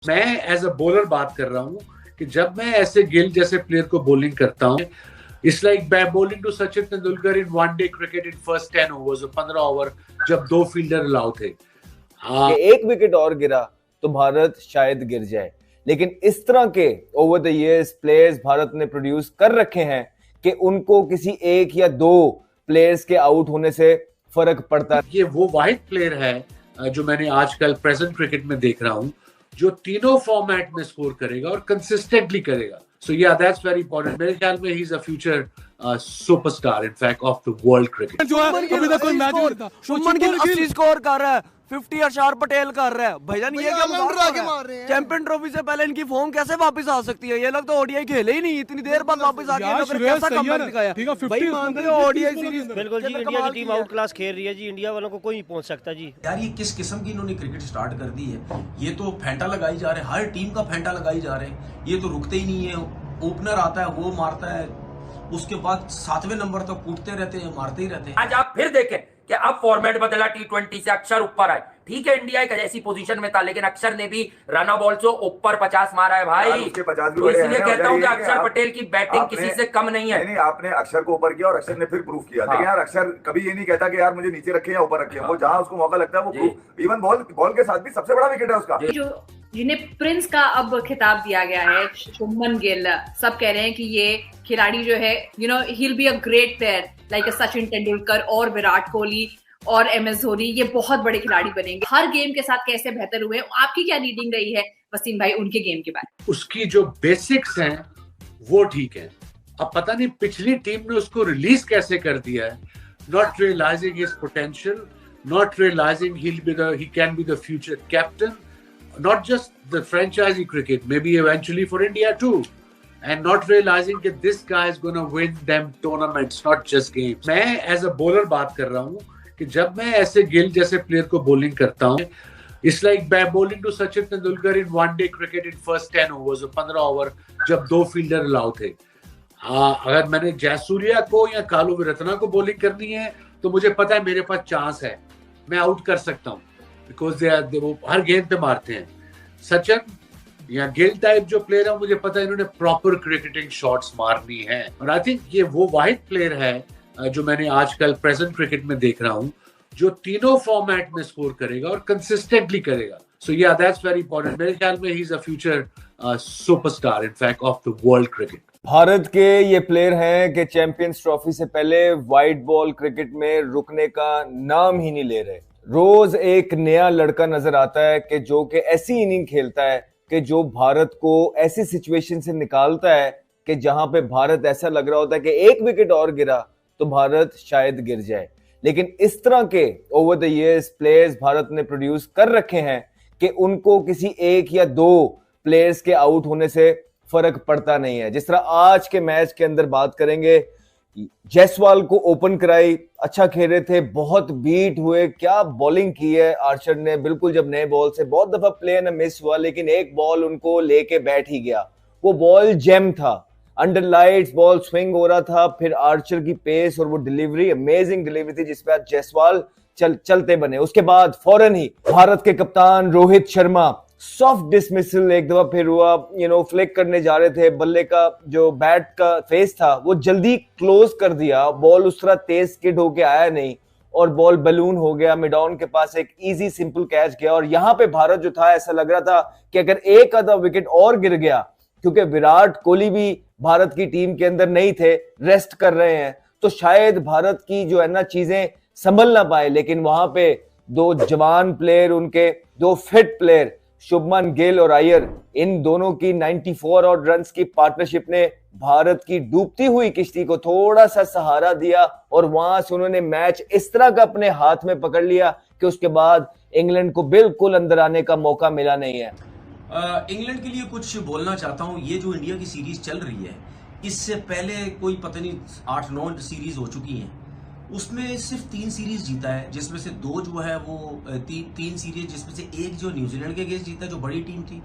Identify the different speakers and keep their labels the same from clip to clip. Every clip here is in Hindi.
Speaker 1: मैं एज अ बॉलर बात कर रहा हूँ कि जब मैं ऐसे गिल जैसे प्लेयर को बॉलिंग करता हूँ, it's like bowling to Sachin Tendulkar in one day cricket in first 10 overs, 15 over, जब 2 फील्डर अलाउ थे।
Speaker 2: एक विकेट और गिरा तो भारत शायद गिर जाए, लेकिन इस तरह के over the years players Bharat ने प्रोड्यूस कर रखे हैं कि उनको किसी एक या दो प्लेयर्स के आउट होने से फर्क पड़ता है।
Speaker 1: ये वो वाहिद प्लेयर है जो मैंने आजकल प्रेजेंट क्रिकेट में देख रहा हूँ जो तीनों फॉर्मेट में स्कोर करेगा और कंसिस्टेंटली करेगा। सो या दैट्स वेरी इंपॉर्टेंट। मेरे ख्याल में he is a future superstar in fact of the world cricket.
Speaker 3: जो है अभी तक कोई मैच नहीं था।
Speaker 4: शुभमन गिल 80 स्कोर कर रहा है, 50 अक्षर पटेल कर रहा है। भाईजान ये क्या
Speaker 3: मार रहे हैं?
Speaker 4: चैंपियन ट्रॉफी से पहले इनकी फॉर्म कैसे वापस आ सकती है? ये लोग तो ओडीआई खेले ही नहीं, इतनी देर बाद वापस आ गए। फिर कैसा कमबैक दिखाया भाई? मानते हो ओडीआई सीरीज?
Speaker 5: बिल्कुल जी, इंडिया की टीम आउट क्लास खेल रही है जी, इंडिया वालों को कोई नहीं पहुंच सकता जी।
Speaker 6: यार ये किस किस्म की इन्होंने क्रिकेट स्टार्ट कर दी है। ये तो फेंटा लगाई जा रहे हैं, हर टीम का फेंटा लगाई जा रहे हैं। ये तो रुकते ही नहीं है। ओपनर आता है वो मारता है, उसके बाद 7वें नंबर तक कूदते रहते हैं, मारते ही रहते हैं।
Speaker 7: आज आप फिर देखें कि अब फॉर्मेट बदला, T20 से अक्षर ऊपर आए। ठीक है, इंडिया एक ऐसी पोजीशन में था, लेकिन अक्षर ने भी रन बॉल से ऊपर 50 मारा है भाई। तो इसलिए कहता हूं कि अक्षर पटेल की बैटिंग किसी से कम नहीं है।
Speaker 8: नहीं, आपने अक्षर को ऊपर किया और अक्षर ने फिर प्रूव किया। लेकिन यार अक्षर कभी ये नहीं कहता कि यार मुझे नीचे रखे या ऊपर रखे। वो जहां उसको मौका लगता है वो इवन बॉल के साथ भी सबसे बड़ा विकेट है उसका।
Speaker 9: जो जिन्हें प्रिंस का अब खिताब दिया गया है, शुभमन गिल, सब कह रहे हैं कि ये खिलाड़ी जो है he will be a great player like Sachin Tendulkar और विराट कोहली और MS धोनी। ये बहुत बड़े खिलाड़ी बनेंगे। हर गेम के साथ कैसे बेहतर हुए, आपकी क्या रीडिंग रही है वसीम भाई उनके गेम के बारे में?
Speaker 1: उसकी जो बेसिक्स हैं वो ठीक है। अब पता नहीं पिछली टीम ने उसको रिलीज कैसे कर दिया है। Not realising his potential, not realising he can be the future captain, not just the franchisee cricket, maybe eventually for India too, and not realizing that this guy is going to win them tournaments, not just games. मैं एज अ बॉलर बात कर रहा हूँ कि जब मैं ऐसे गिल जैसे प्लेयर को बॉलिंग करता हूँ, it's like bowling to Sachin Tendulkar in one day cricket in first 10 overs, 15 over, जब 2 फील्डर अलाउ थे। अगर मैंने जयसूर्या को या कालू विरत्ना को बॉलिंग करनी है तो मुझे पता है मेरे पास चांस है, मैं आउट कर सकता हूँ, बिकॉज वो हर गेंद पे मारते हैं। सचिन या गिल टाइप जो प्लेयर है, मुझे पता है इन्होंने प्रॉपर क्रिकेटिंग शॉट्स मारनी है। और आई थिंक ये वो वाहिद प्लेयर है जो मैंने आजकल प्रेजेंट क्रिकेट में देख रहा हूँ जो तीनों फॉर्मेट में स्कोर करेगा और कंसिस्टेंटली करेगा। सो या दैट्स वेरी इंपॉर्टेंट। मेरे ख्याल में he is a future superstar in fact of the world cricket.
Speaker 2: Bharat के ये प्लेयर हैं कि चैंपियंस ट्रॉफी से पहले वाइट बॉल क्रिकेट में रुकने का नाम ही नहीं ले रहे। रोज एक नया लड़का नजर आता है कि जो कि ऐसी इनिंग खेलता है कि जो भारत को ऐसी सिचुएशन से निकालता है कि जहां पे भारत ऐसा लग रहा होता है कि एक विकेट और गिरा तो भारत शायद गिर जाए। लेकिन इस तरह के over the years players Bharat ने प्रोड्यूस कर रखे हैं कि उनको किसी एक या दो प्लेयर्स के आउट होने से फर्क पड़ता नहीं है। जिस तरह आज के मैच के अंदर बात करेंगे, जायसवाल को ओपन कराई, अच्छा खेले थे, बहुत बीट हुए, क्या बॉलिंग की है आर्चर ने। बिल्कुल जब नए बॉल से बहुत दफा प्ले न मिस हुआ, लेकिन एक बॉल उनको लेके बैठ ही गया। वो बॉल जेम था, अंडर लाइट्स बॉल स्विंग हो रहा था, फिर आर्चर की पेस और वो डिलीवरी, अमेजिंग डिलीवरी थी जिसपे आज जायसवाल चलते बने। उसके बाद फौरन ही भारत के कप्तान रोहित शर्मा सॉफ्ट डिसमिसल एक दफा फिर हुआ, फ्लिक करने जा रहे थे, बल्ले का जो बैट का फेस था वो जल्दी क्लोज कर दिया, बॉल उस तरह तेज स्किड होके आया नहीं और बॉल बलून हो गया। मिड ऑन के पास एक इजी सिंपल कैच गया और यहाँ पे भारत जो था ऐसा लग रहा था कि अगर एक आधा विकेट और गिर गया, क्योंकि विराट कोहली भी भारत की टीम के अंदर नहीं थे, रेस्ट कर रहे हैं, तो शायद भारत की जो है ना चीजें संभल ना पाए। लेकिन वहां पे दो जवान प्लेयर, उनके दो फिट प्लेयर शुभमन गिल और अय्यर, इन दोनों की 94 और रन्स की पार्टनरशिप ने भारत की डूबती हुई किश्ती को थोड़ा सा सहारा दिया और वहां से उन्होंने मैच इस तरह का अपने हाथ में पकड़ लिया कि उसके बाद इंग्लैंड को बिल्कुल अंदर आने का मौका मिला नहीं है।
Speaker 6: इंग्लैंड के लिए कुछ बोलना चाहता हूं। ये जो इंडिया की सीरीज चल रही है, इससे पहले कोई पता नहीं 8-9 सीरीज हो चुकी हैं, उसमें सिर्फ 3 सीरीज जीता है, जिसमें से 2 जो है वो 3 सीरीज, जिसमें से एक जो न्यूजीलैंड के अगेंस्ट जीता है जो बड़ी टीम थी,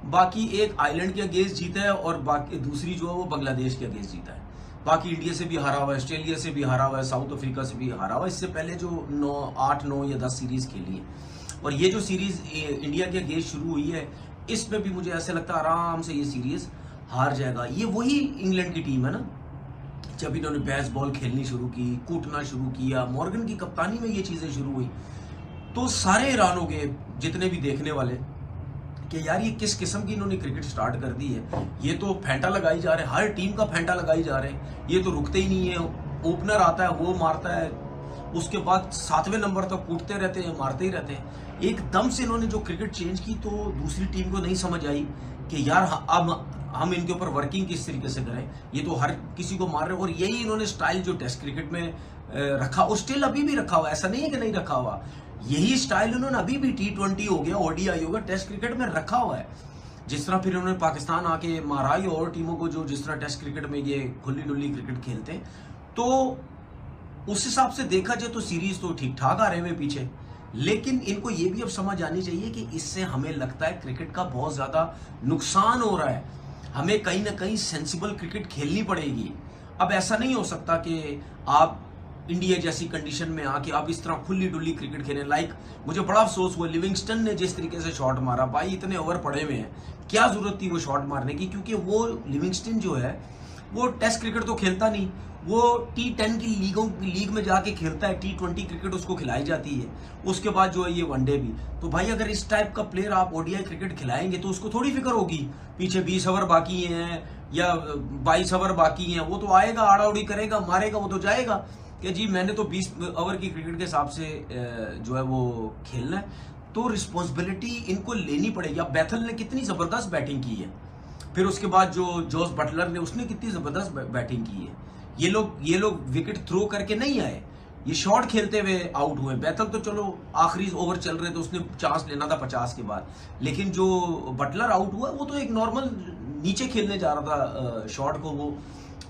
Speaker 6: बाकी एक आइलैंड के अगेंस्ट जीता है और बाकी दूसरी जो है वो बांग्लादेश के अगेंस्ट जीता है। बाकी इंडिया से भी हारा हुआ है, ऑस्ट्रेलिया से भी हारा हुआ है, साउथ अफ्रीका से भी हारा हुआ है। इससे पहले जो 8, 9 या 10 सीरीज खेली है, और ये जो सीरीज इंडिया के अगेंस्ट शुरू हुई है, इसमें भी मुझे ऐसे लगता है आराम से ये सीरीज हार जाएगा। ये वही इंग्लैंड की टीम है ना, जब इन्होंने बेसबॉल खेलनी शुरू की, कूटना शुरू किया, मॉर्गन की कप्तानी में ये चीजें शुरू हुई, तो सारे हैरान हो गए जितने भी देखने वाले कि यार ये किस किस्म की इन्होंने क्रिकेट स्टार्ट कर दी है। ये तो फेंटा लगाई जा रहे हैं, हर टीम का फेंटा लगाई जा रहे हैं, ये तो रुकते ही नहीं है। ओपनर आता है वो मारता है, उसके बाद 7वें नंबर तक कूटते रहते हैं, मारते ही रहते हैं। एकदम से इन्होंने जो क्रिकेट चेंज की तो दूसरी टीम को नहीं समझ आई कि यार अब हम इनके ऊपर वर्किंग किस तरीके से करें, ये तो हर किसी को मार रहे हैं। और यही इन्होंने स्टाइल जो टेस्ट क्रिकेट में रखा, और स्टिल अभी भी रखा हुआ, ऐसा नहीं है कि नहीं रखा हुआ, यही स्टाइल उन्होंने अभी भी T20 हो गया, ODI होगा, टेस्ट क्रिकेट में रखा हुआ है। जिस तरह फिर उन्होंने पाकिस्तान आके मारा ही और टीमों को जो जिस तरह टेस्ट क्रिकेट में ये खुली डुल्ली क्रिकेट खेलते हैं, तो उस हिसाब से देखा जाए तो सीरीज तो ठीक ठाक आ रहे हुए पीछे। लेकिन इनको ये भी अब समझ आनी चाहिए कि इससे हमें लगता है क्रिकेट का बहुत ज्यादा नुकसान हो रहा है, हमें कहीं ना कहीं सेंसिबल क्रिकेट खेलनी पड़ेगी। अब ऐसा नहीं हो सकता कि आप इंडिया जैसी कंडीशन में आके आप इस तरह खुली डुल्ली क्रिकेट खेलें। लाइक मुझे बड़ा अफसोस हुआ लिविंगस्टन ने जिस तरीके से शॉट मारा, भाई इतने ओवर पड़े हुए हैं, क्या जरूरत थी वो शॉट मारने की, क्योंकि वो लिविंगस्टन जो है वो टेस्ट क्रिकेट तो खेलता नहीं, वो T10 की लीग में जाके खेलता है, T20 क्रिकेट उसको खिलाई जाती है, उसके बाद जो है ये वनडे भी। तो भाई अगर इस टाइप का प्लेयर आप ODI क्रिकेट खिलाएंगे तो उसको थोड़ी फिक्र होगी पीछे 20 ओवर बाकी हैं या 22 ओवर बाकी हैं, वो तो आएगा, आड़ा उड़ी करेगा, मारेगा, वो तो जाएगा कि जी मैंने तो 20 ओवर की क्रिकेट के हिसाब से जो है वो खेलना है। तो रिस्पॉन्सिबिलिटी इनको लेनी पड़ेगी। अब बैथल ने कितनी जबरदस्त बैटिंग की है, फिर उसके बाद जो जोस बटलर ने उसने कितनी जबरदस्त बैटिंग की है। ये लोग विकेट थ्रो करके नहीं आए, ये शॉट खेलते हुए आउट हुए। बैथल तो चलो आखिरी ओवर चल रहे थे, उसने चांस लेना था 50 के बाद, लेकिन जो बटलर आउट हुआ वो तो एक नॉर्मल नीचे खेलने जा रहा था शॉट को, वो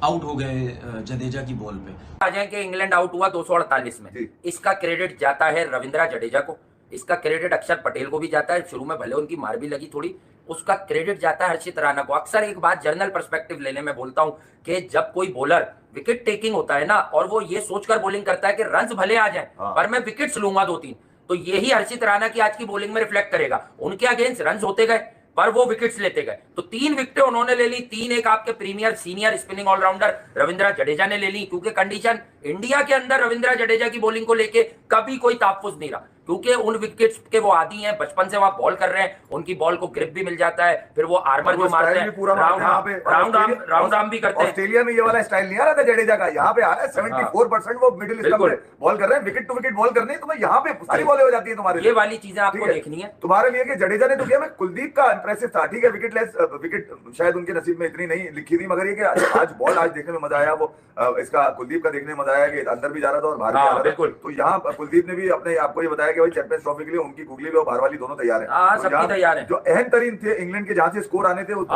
Speaker 6: आउट हो गए जडेजा की बॉल पे।
Speaker 7: आ जाए कि इंग्लैंड आउट हुआ 248 में, इसका क्रेडिट जाता है रविंद्र जडेजा को, इसका क्रेडिट अक्षर पटेल को भी जाता है, शुरू में भले उनकी मार भी लगी थोड़ी, उसका क्रेडिट जाता है हर्षित राणा को। अक्सर एक बात जर्नल पर्सपेक्टिव लेने में बोलता हूं कि जब कोई बॉलर विकेट टेकिंग होता है ना, और वो ये सोचकर बॉलिंग करता है कि रन्स भले आ जाएं पर मैं विकेट्स लूंगा 2-3, तो यही हर्षित राणा की आज की बॉलिंग में रिफ्लेक्ट करेगा। उनके अगेंस्ट रन्स होते गए पर वो विकेट्स लेते गए, तो 3 विकेटें उन्होंने ले ली, 3-1 आपके premier senior spinning all rounder Ravindra Jadeja ने ले ली, क्योंकि कंडीशन इंडिया के अंदर रविंद्र जडेजा की बॉलिंग को लेके कभी कोई ताफुज नहीं रहा, क्योंकि उन विकेट्स के वो आदी हैं, बचपन से वहां बॉल कर रहे हैं, उनकी बॉल को ग्रिप भी मिल जाता है, फिर वो आर्मर जो मारते हैं राउंड आर्म भी करते हैं।
Speaker 8: ऑस्ट्रेलिया में ये वाला स्टाइल नहीं आ रहा था जडेजा का, यहाँ पे आ रहा है 74% वो मिडिल स्टंप पे बॉल कर रहे हैं, विकेट टू विकेट बॉल करनी है, तुम्हें यहाँ पे सारी बॉलें हो जाती है तुम्हारे,
Speaker 7: ये वाली चीजें आपको देखनी है
Speaker 8: तुम्हारे लिए। कि जडेजा ने तो किया, मैं कुलदीप का इंप्रेसिव था, ठीक है विकेट शायद उनके नसीब में इतनी नहीं लिखी थी, मगर ये कि आज बॉल आज देखने में मजा आया, वो इसका कुलदीप का देखने में मजा आया कि अंदर भी जा रहा था और बाहर भी जा रहा था। तो यहाँ कुलदीप ने भी अपने आपको ये बताया कि भाई चैंपियंस ट्रॉफी के लिए उनकी गुगली भी और बाहर वाली दोनों तैयार है,
Speaker 7: सबकी तैयार है।
Speaker 8: जो अहम तरीन थे इंग्लैंड के, जहां से स्कोर आने थे उस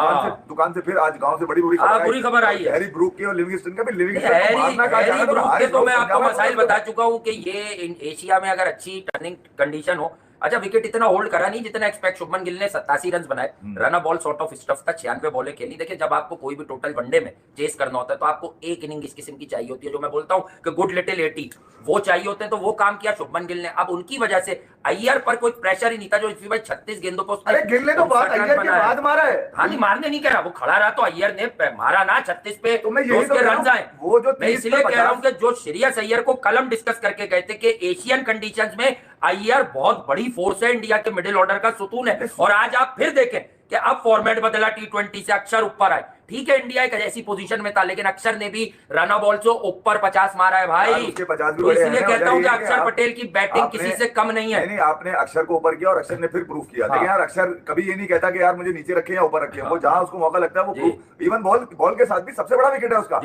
Speaker 8: दुकान से फिर आज गांव से बड़ी
Speaker 7: खबर आई है,
Speaker 8: हैरी ब्रूक की और लिविंगस्टन का भी।
Speaker 7: हैरी ब्रूक के तो मैं आपको मसाइल बता चुका हूं कि ये एशिया में अगर अच्छी टर्निंग कंडीशन हो, अच्छा विकेट इतना होल्ड करा नहीं जितना एक्सपेक्ट। शुभमन गिल ने 87 रन बनाए, run ball sort of stuff था, 96 बॉलें खेली। देखिए जब आपको कोई भी टोटल वनडे में चेस करना होता है तो आपको एक इनिंग इस किस्म की चाहिए होती है, जो मैं बोलता हूं कि गुड लिटिल 80 वो चाहिए होते हैं, तो वो काम किया शुभमन गिल ने। अब उनकी वजह से अय्यर पर कोई प्रेशर ही नहीं था, जो इसी भाई 36 गेंदों पर
Speaker 8: अरे गिल ने तो अय्यर के बाद मारा है।
Speaker 7: हाँ नहीं मारने नहीं कह रहा, वो खड़ा रहा तो अय्यर ने मारा ना 36 पे, उसके रन आए।
Speaker 8: वो जो
Speaker 7: मैं इसलिए कह रहा हूं कि जो श्रेयस अय्यर को कल हम डिस्कस करके गए थे कि एशियन कंडीशंस में अय्यर बहुत बड़ी फोर्स है, इंडिया के मिडिल ऑर्डर का सुतून है। और आज आप फिर देखें कि अब फॉर्मेट बदला, T20 से अक्षर ऊपर आए, ठीक है इंडिया एक ऐसी पोजीशन में था, लेकिन अक्षर ने भी रन बॉल से ऊपर 50 मारा है भाई, तो इसलिए कहता हूं कि अक्षर पटेल की बैटिंग किसी से कम नहीं है।
Speaker 8: नहीं आपने अक्षर को ऊपर किया और अक्षर ने फिर प्रूफ किया। देखिए यार अक्षर कभी ये नहीं कहता कि यार मुझे नीचे रखे या ऊपर रखे, वो जहां उसको मौका लगता है वो इवन बॉल के साथ भी सबसे बड़ा विकेट है उसका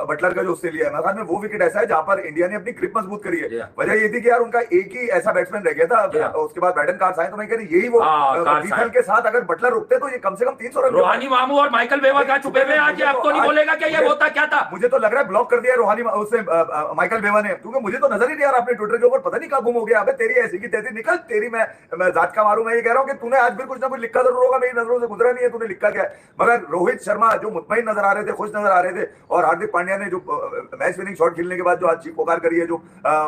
Speaker 8: बटलर का जो उससे लिया है, मैदान में वो विकेट ऐसा है जहां पर इंडिया ने अपनी ग्रिप मजबूत करी है। वजह ये थी कि यार उनका एक ही ऐसा बैट्समैन रह गया था, उसके बाद बैटन कार्ड्स आए, तो मैं कह रही यही वो के साथ अगर बटलर रुकते तो ये कम से कम 300 रन,
Speaker 7: रोहानी मामू और माइकल बेवा कहाँ छुपे हुए आज? अब तो नहीं बोलेगा क्या ये होता क्या था?
Speaker 8: मुझे तो लग रहा है ब्लॉक कर दिया रूहानी उससे माइकल बेवा ने, क्योंकि मुझे तो नजर ही नहीं आ रहा अपने ट्विटर के ऊपर, पता नहीं कहाँ गुम हो गया। अबे तेरी ऐसी की तैसी निकल, तेरी मैं जात का मारू। मैं ये कह रहा हूँ कि तूने आज भी कुछ ना कुछ लिखा जरूर होगा, मेरी नजरों से गुजरा नहीं है तूने लिखा क्या है। मगर रोहित शर्मा जो मुतमईन नजर आ रहे थे, खुश नजर आ रहे थे, और हार्दिक पांड्या ने जो मैच विनिंग शॉट खेलने के बाद जो आज चीख पुकार करी है, जो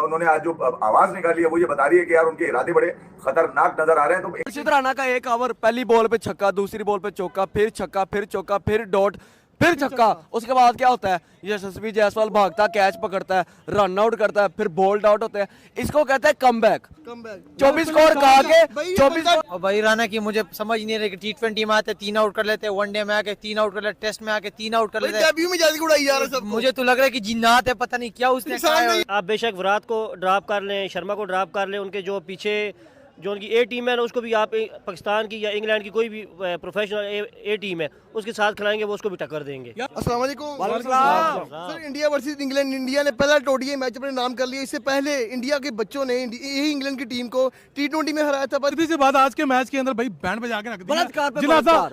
Speaker 8: उन्होंने आज जो आवाज निकाली है, वो ये बता रही है कि यार उनके इरादे बड़े खतरनाक नजर आ रहे हैं। तो
Speaker 4: हर्षित राणा का एक ओवर, पहली बॉल पे छक्का, दूसरी बॉल पे चौका, फिर छक्का, फिर चौका, फिर डॉट, फिर छक्का। उसके बाद क्या होता है, यशस्वी जायसवाल भागता, कैच पकड़ता है, रन आउट करता है, फिर बोल्ड आउट होते हैं। इसको कहते हैं कमबैक। 24 स्कोर कहा के 24।
Speaker 10: और भाई राणा की मुझे समझ नहीं रही कि T20 में आते 3 आउट कर लेते, वनडे में आके 3 आउट कर लेते, टेस्ट में आके 3 आउट कर लेते,
Speaker 3: डेब्यू में जल्दी उड़ाई जा रहा है।
Speaker 10: मुझे तो लग रहा है कि जिन्नात है, पता नहीं क्या उसने कहा है।
Speaker 5: आप बेशक विराट को ड्रॉप कर लें, शर्मा को ड्रॉप कर लें, उनके जो पीछे जो उनकी ए टीम है ना, उसको भी आप पाकिस्तान की या इंग्लैंड की कोई भी प्रोफेशनल ए टीम है उसके साथ खिलाएंगे, वो उसको भी टक्कर देंगे।
Speaker 3: अस्सलाम वालेकुम sir. India versus England, India ने पहला ODI मैच अपने नाम कर लिया। इससे पहले इंडिया के बच्चों ने यही इंग्लैंड की टीम को T20 में हराया था।
Speaker 11: पर इसके बाद आज के मैच के अंदर भाई बैंड बजा के रख दिया,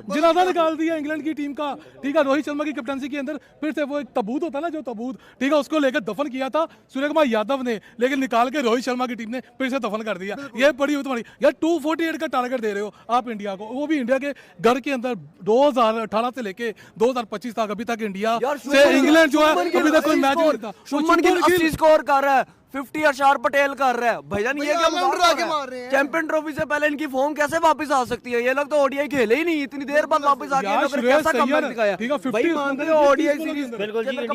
Speaker 11: जनाजा निकाल दिया इंग्लैंड की टीम का। ठीक है, रोहित शर्मा की कैप्टनसी के अंदर फिर से वो एक तबूत होता है ना, जो तबूत, ठीक है, उसको लेकर दफन किया था सूर्य कुमार यादव ने, लेकिन निकाल के रोहित शर्मा की टीम ने फिर से दफन कर दिया। ये बड़ी तुम्हारी यार 248 का टारगेट दे रहे हो आप इंडिया को, वो भी इंडिया के घर के अंदर 2018 से लेके 2025 तक। अभी तक इंडिया से इंग्लैंड जो है अभी तक कोई मैच नहीं जीता।
Speaker 4: शुभमन गिल 80 स्कोर कर रहा है, 50 अरशार पटेल कर रहा है। भैया ये क्या
Speaker 3: मार रहे हैं?
Speaker 4: चैंपियन ट्रॉफी से पहले इनकी फॉर्म कैसे वापस आ सकती है? ये लोग तो ODI खेले ही नहीं, इतनी देर बाद वापस आ गए, कैसा कमबैक दिखाया भाई। मानते हो ODI सीरीज?
Speaker 5: बिल्कुल जी।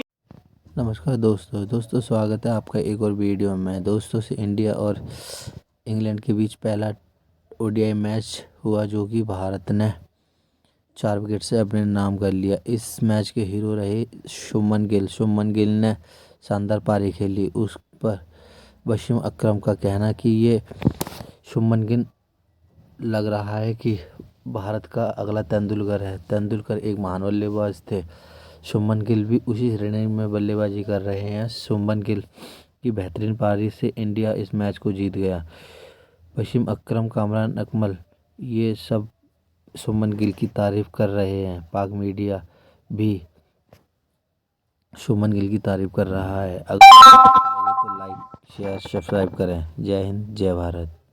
Speaker 12: नमस्कार दोस्तों स्वागत है आपका एक और वीडियो में। दोस्तों से इंडिया और इंग्लैंड के बीच पहला ODI मैच हुआ, जो कि भारत ने 4 विकेट से अपने नाम कर लिया। इस मैच के हीरो रहे शुभमन गिल ने शानदार पारी खेली। उस पर वसीम अकरम का कहना कि ये शुभमन गिल लग रहा है कि भारत का अगला तेंदुलकर है। तेंदुलकर एक महान बल्लेबाज थे, शुभमन गिल भी उसी श्रेणी में बल्लेबाजी कर रहे हैं। शुभमन गिल की बेहतरीन पारी से इंडिया इस मैच को जीत गया। वसीम अकरम, कामरान अकमल, ये सब शुभमन गिल की तारीफ़ कर रहे हैं। पाक मीडिया भी शुभमन गिल की तारीफ़ कर रहा है। अगर तो लाइक शेयर सब्सक्राइब करें। जय हिंद, जय भारत।